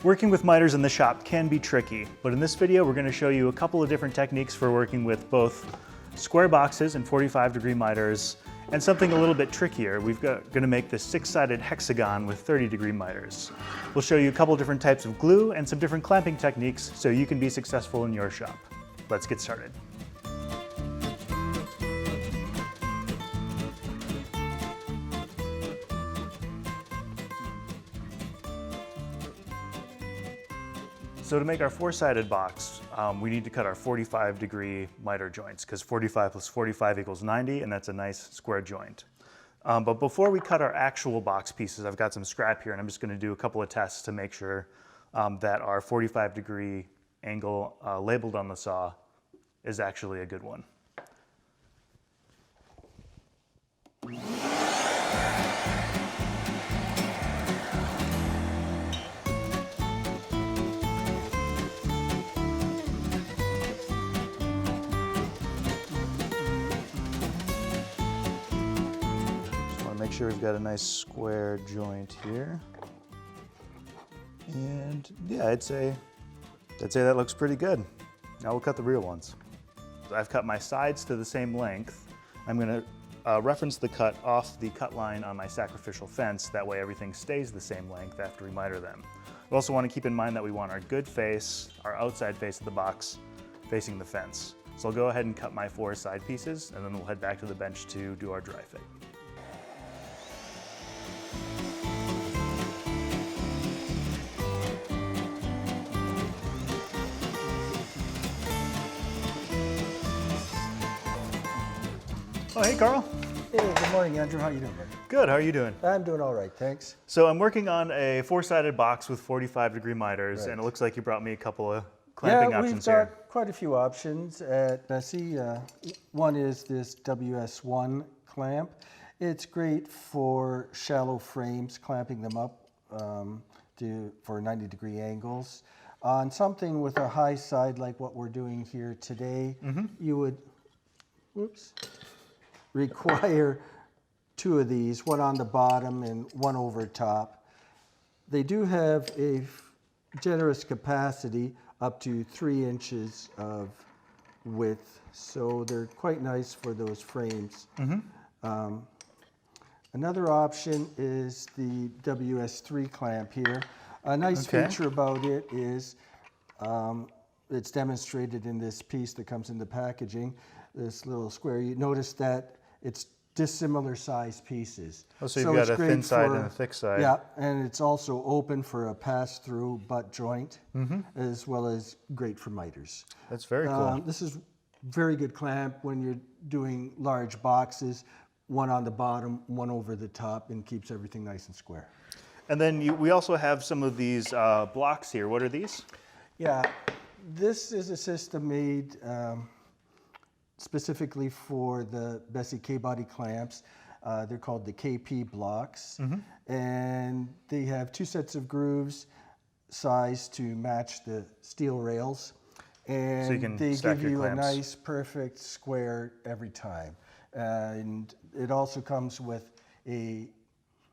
Working with miters in the shop can be tricky, but in this video we're going to show you a couple of different techniques for working with both square boxes and 45-degree miters and something a little bit trickier. We're going to make this 6-sided hexagon with 30-degree miters. We'll show you a couple different types of glue and some different clamping techniques so you can be successful in your shop. Let's get started. So to make our 4-sided box, we need to cut our 45-degree miter joints because 45 plus 45 equals 90, and that's a nice square joint. But before we cut our actual box pieces, I've got some scrap here, and I'm just going to do a couple of tests to make sure that our 45-degree angle labeled on the saw is actually a good one. Make sure we've got a nice square joint here. And yeah, I'd say that looks pretty good. Now we'll cut the real ones. I've cut my sides to the same length. I'm gonna reference the cut off the cut line on my sacrificial fence. That way everything stays the same length after we miter them. We also want to keep in mind that we want our good face, our outside face of the box, facing the fence. So I'll go ahead and cut my 4 side pieces, and then we'll head back to the bench to do our dry fit. Oh, hey, Carl. Hey, good morning, Andrew. How you doing, buddy? Good, how are you doing? I'm doing all right, thanks. So I'm working on a 4-sided box with 45-degree miters, Right. and it looks like you brought me a couple of clamping options here. Yeah, we've got quite a few options at Bessey. One is this WS1 clamp. It's great for shallow frames, clamping them up for 90-degree angles. On something with a high side like what we're doing here today, you would, require 2 of these, one on the bottom and one over top. They do have a generous capacity up to 3 inches of width, so they're quite nice for those frames. Another option is the WS3 clamp here. A nice feature about it is it's demonstrated in this piece that comes in the packaging, this little square. You notice that it's dissimilar size pieces. Oh, so you've got a thin side and a thick side. Yeah, and it's also open for a pass-through butt joint, as well as great for miters. That's very cool. This is very good clamp when you're doing large boxes, one on the bottom, one over the top, and keeps everything nice and square. And then we also have some of these blocks here. What are these? Yeah, this is a system made specifically for the Bessey K-body clamps. They're called the KP blocks. And they have 2 sets of grooves sized to match the steel rails. And so you can they stack give your you clamps. a nice, perfect square every time. And it also comes with a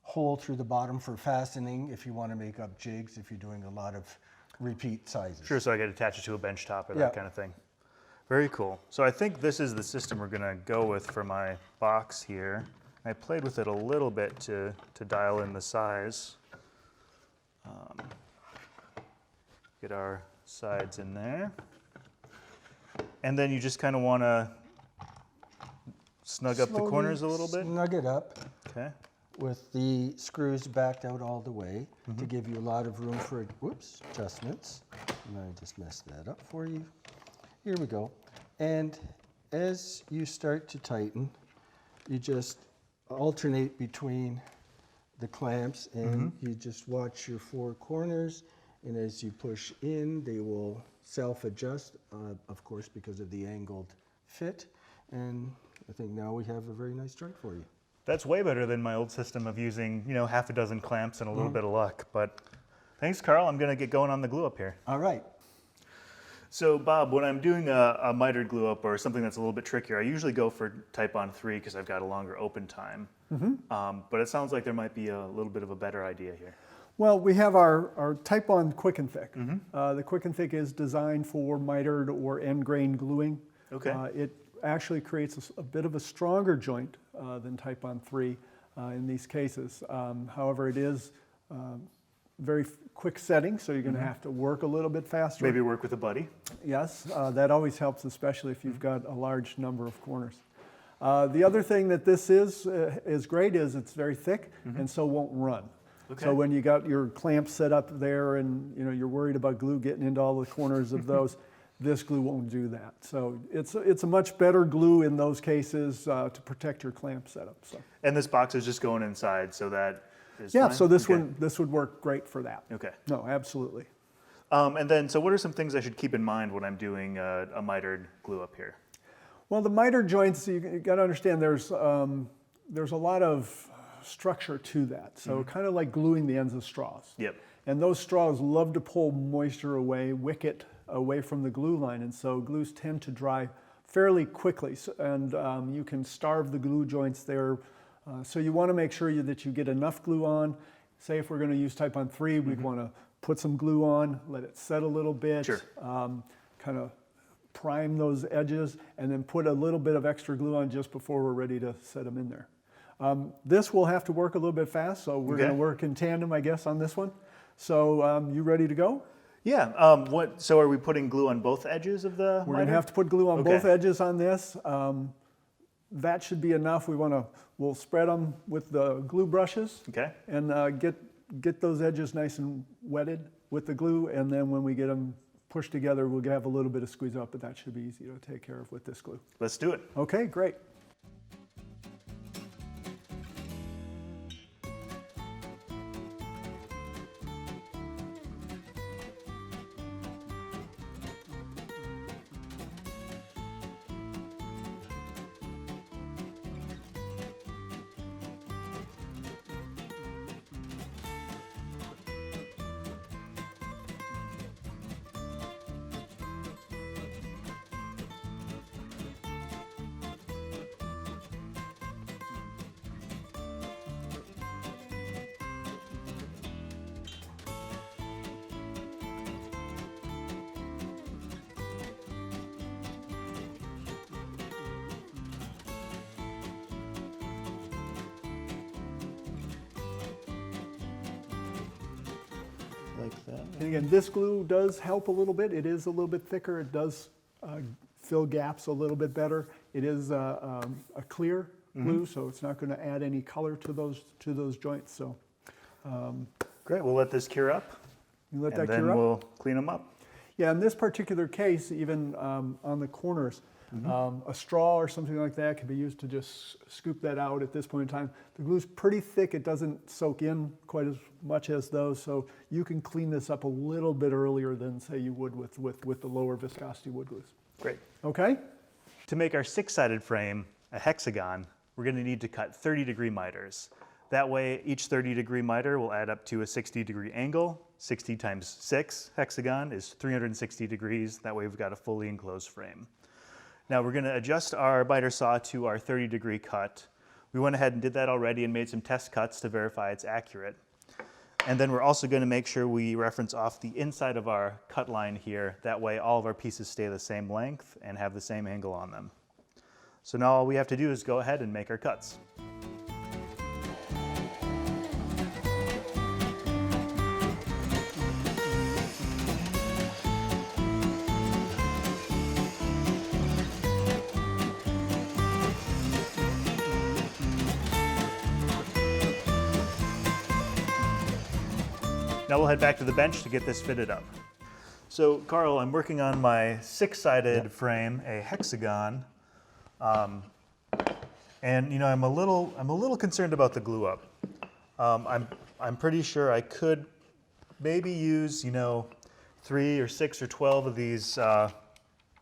hole through the bottom for fastening if you want to make up jigs, if you're doing a lot of repeat sizes. Sure, so I could attach it to a bench top or that kind of thing. Very cool. So I think this is the system we're gonna go with for my box here. I played with it a little bit to dial in the size. Get our sides in there. And then you just kind of wanna snug up the corners a little bit? Snug it up. Okay. With the screws backed out all the way to give you a lot of room for, adjustments. And I just messed that up for you. Here we go. And as you start to tighten, you just alternate between the clamps and you just watch your 4 corners. And as you push in, they will self-adjust, of course, because of the angled fit. And I think now we have a very nice joint for you. That's way better than my old system of using, half a dozen clamps and a little bit of luck. But thanks, Carl. I'm going to get going on the glue up here. All right. So Bob, when I'm doing a mitered glue up or something that's a little bit trickier, I usually go for Titebond 3 because I've got a longer open time. But it sounds like there might be a little bit of a better idea here. Well, we have our Titebond Quick and Thick. The Quick and Thick is designed for mitered or end grain gluing. Okay. It actually creates a bit of a stronger joint than Titebond 3 in these cases. However, it is very quick setting, so you're going to have to work a little bit faster. Maybe work with a buddy. Yes, that always helps, especially if you've got a large number of corners. The other thing that this is great is it's very thick and so won't run. Okay. So when you got your clamp set up there and you're worried about glue getting into all the corners of those, this glue won't do that. So it's a much better glue in those cases to protect your clamp setup. So. And this box is just going inside, so that is Yeah, fine? so this Okay. this would work great for that. Okay. No, absolutely. And then, so what are some things I should keep in mind when I'm doing a mitered glue up here? Well, the miter joints, you got to understand there's a lot of structure to that. So kind of like gluing the ends of straws. Yep. And those straws love to pull moisture away, wick it away from the glue line. And so glues tend to dry fairly quickly. And you can starve the glue joints there. So you want to make sure that you get enough glue on. Say if we're going to use Titebond 3, we'd want to put some glue on, let it set a little bit, Sure. kind of prime those edges, and then put a little bit of extra glue on just before we're ready to set them in there. This will have to work a little bit fast, so we're going to work in tandem, I guess, on this one. So you ready to go? Yeah. So are we putting glue on both edges of the We're going miter? to have to put glue on Okay. both edges on this. That should be enough. We'll spread them with the glue brushes. Okay. And get those edges nice and wetted with the glue, and then when we get them pushed together, we'll have a little bit of squeeze out, but that should be easy to take care of with this glue. Let's do it. Okay, great. Like that. And again, this glue does help a little bit. It is a little bit thicker. It does fill gaps a little bit better. It is a clear glue, so it's not going to add any color to those joints. So Great. We'll let this cure up. you let and that then cure up. we'll clean them up. Yeah, in this particular case, even on the corners, a straw or something like that can be used to just scoop that out at this point in time. The glue's pretty thick. It doesn't soak in quite as much as those, so you can clean this up a little bit earlier than, say, you would with the lower viscosity wood glues. Great. Okay? To make our six-sided frame a hexagon, we're going to need to cut 30-degree miters. That way, each 30-degree miter will add up to a 60-degree angle. 60 times 6 hexagon is 360 degrees. That way, we've got a fully enclosed frame. Now, we're going to adjust our miter saw to our 30-degree cut. We went ahead and did that already and made some test cuts to verify it's accurate. And then we're also going to make sure we reference off the inside of our cut line here. That way, all of our pieces stay the same length and have the same angle on them. So now all we have to do is go ahead and make our cuts. Now we'll head back to the bench to get this fitted up. So Carl, I'm working on my six-sided frame, a hexagon. And you know, I'm a little concerned about the glue up. I'm pretty sure I could maybe use, 3 or 6 or 12 of these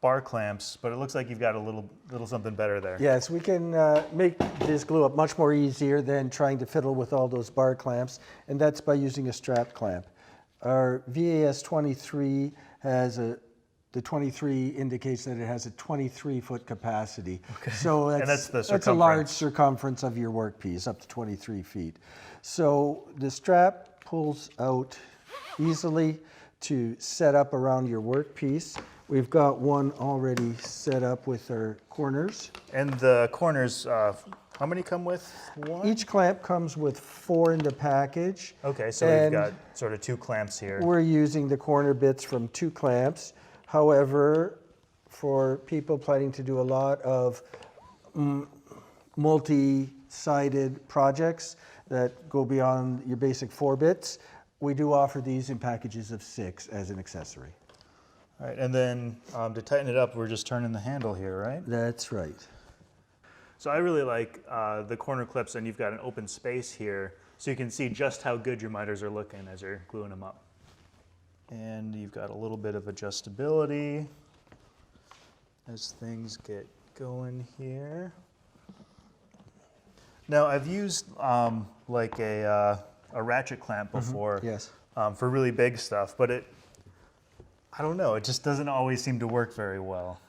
bar clamps, but it looks like you've got a little something better there. Yes, we can make this glue up much more easier than trying to fiddle with all those bar clamps, and that's by using a strap clamp. Our VAS 23 has the 23 indicates that it has a 23-foot capacity. Okay. So that's the that's a large circumference of your workpiece, up to 23 feet. So the strap pulls out easily to set up around your workpiece. We've got one already set up with our corners. And the corners, how many come with one? Each clamp comes with 4 in the package. Okay, so we've got sort of 2 clamps here. We're using the corner bits from 2 clamps. However, for people planning to do a lot of multi-sided projects that go beyond your basic 4 bits, we do offer these in packages of 6 as an accessory. All right, and then to tighten it up, we're just turning the handle here, right? That's right. So I really like the corner clips, and you've got an open space here, so you can see just how good your miters are looking as you're gluing them up. And you've got a little bit of adjustability as things get going here. Now I've used like a ratchet clamp before, Yes. For really big stuff, but I don't know, it just doesn't always seem to work very well.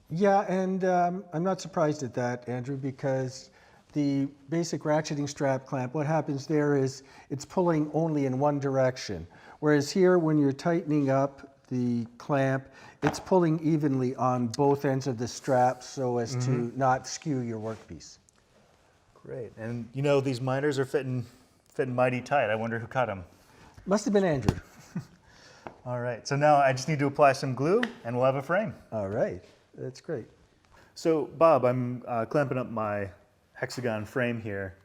Yeah, and I'm not surprised at that, Andrew, because the basic ratcheting strap clamp, what happens there is it's pulling only in one direction. Whereas here, when you're tightening up the clamp, it's pulling evenly on both ends of the strap so as to not skew your workpiece. Great, and you know, these miters are fitting mighty tight. I wonder who cut them. Must have been Andrew. All right, so now I just need to apply some glue and we'll have a frame. All right, that's great. So Bob, I'm clamping up my hexagon frame here.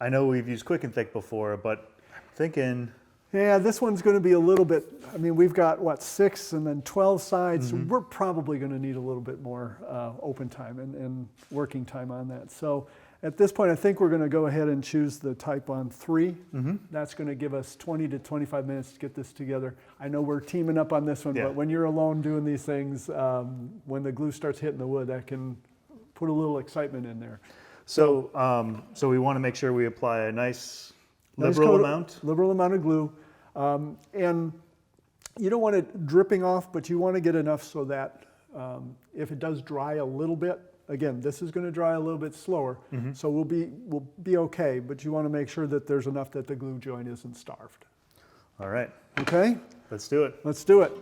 I know we've used Quick and Thick before, but I'm thinking... Yeah, this one's going to be a little bit, I mean, we've got, what, 6 and then 12 sides. So we're probably going to need a little bit more open time and working time on that. So at this point, I think we're going to go ahead and choose the Titebond 3. That's going to give us 20 to 25 minutes to get this together. I know we're teaming up on this one, but when you're alone doing these things, when the glue starts hitting the wood, that can put a little excitement in there. So, so we want to make sure we apply a nice liberal amount of glue. And you don't want it dripping off, but you want to get enough so that if it does dry a little bit, again, this is going to dry a little bit slower, so we'll be okay, but you want to make sure that there's enough that the glue joint isn't starved. All right. Okay? Let's do it. Let's do it.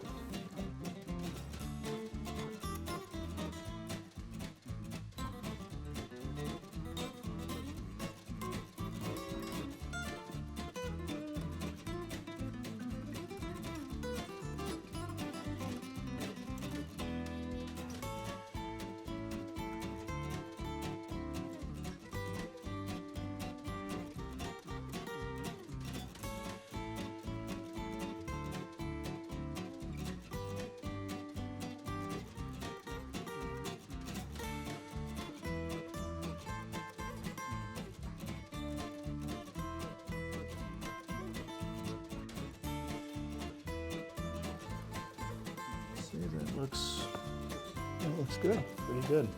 That looks good. pretty good.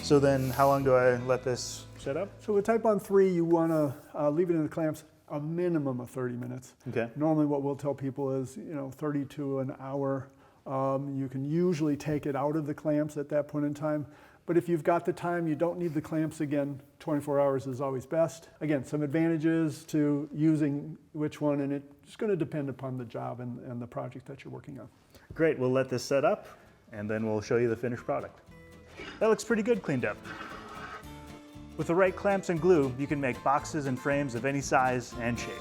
So then how long do I let this set up? So with Titebond 3, you want to leave it in the clamps a minimum of 30 minutes. Okay. Normally what we'll tell people is, 30 to an hour. You can usually take it out of the clamps at that point in time. But if you've got the time, you don't need the clamps again. 24 hours is always best. Again, some advantages to using which one, and it's going to depend upon the job and the project that you're working on. Great, we'll let this set up and then we'll show you the finished product. That looks pretty good cleaned up. With the right clamps and glue, you can make boxes and frames of any size and shape.